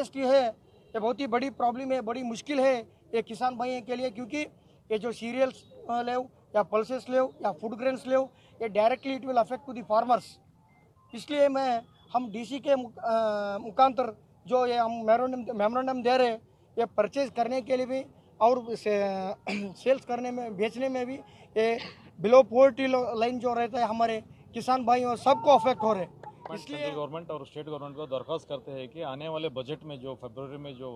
GST है ये बहुत ही बड़ी प्रॉब्लम है, बड़ी मुश्किल है ये किसान भाई के लिए, क्योंकि ये जो सीरियल्स ले या पल्सेस ले या फूड ग्रेन्स ले, ये directly it will affect to the farmers. इसलिए हम डीसी के मुखांतर जो ये हम मेमोरेंडम दे रहे हैं, ये परचेज करने के लिए भी और सेल्स करने में, बेचने में भी ये बिलो पोवर्टी लाइन जो रहता है हमारे किसान भाई और सबको अफेक्ट हो रहे हैं। इसलिए सेंट्रल गवर्नमेंट और स्टेट गवर्नमेंट को दरख्वास्त करते हैं कि आने वाले बजट में जो फरवरी में जो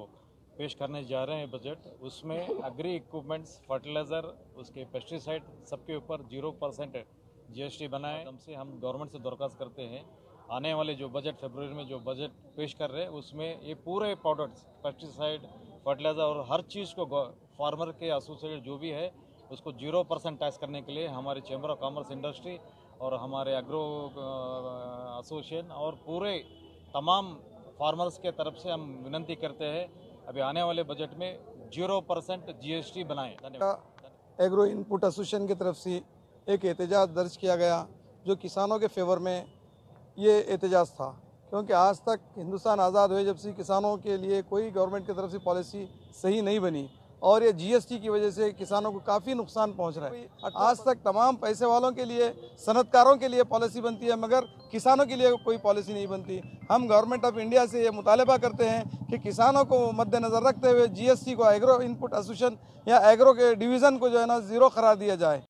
पेश करने जा रहे हैं बजट, उसमें एग्री इक्विपमेंट्स, फर्टिलाइज़र, उसके पेस्टिसाइड सबके ऊपर 0% जीएसटी बनाए। हमसे हम गवर्नमेंट से दरख्वास्त करते हैं आने वाले जो बजट फरवरी में जो बजट पेश कर रहे हैं उसमें ये पूरे प्रोडक्ट्स, पेस्टिसाइड, फर्टिलाइज़र और हर चीज़ को फार्मर के एसोसिएट जो भी है उसको 0% टैक्स करने के लिए हमारे चैम्बर ऑफ कॉमर्स इंडस्ट्री और हमारे एग्रो एसोसिएशन और पूरे तमाम फार्मर्स के तरफ से हम विनती करते हैं अभी आने वाले बजट में 0% जीएसटी बनाएं। धन्यवाद। एग्रो इनपुट एसोसिएशन की तरफ से एक एहतजाज दर्ज किया गया जो किसानों के फेवर में ये एहतजाज था, क्योंकि आज तक हिंदुस्तान आज़ाद हुए जब से किसानों के लिए कोई गवर्नमेंट की तरफ से पॉलिसी सही नहीं बनी और ये जीएसटी की वजह से किसानों को काफ़ी नुकसान पहुंच रहा है। आज तक तमाम पैसे वालों के लिए, सनतकारों के लिए पॉलिसी बनती है, मगर किसानों के लिए कोई पॉलिसी नहीं बनती। हम गवर्नमेंट ऑफ इंडिया से ये मुतालबा करते हैं कि किसानों को मद्देनज़र रखते हुए जीएसटी को एग्रो इनपुट एसोसिएशन या एग्रो के डिवीज़न को जो है ना 0 करार दिया जाए।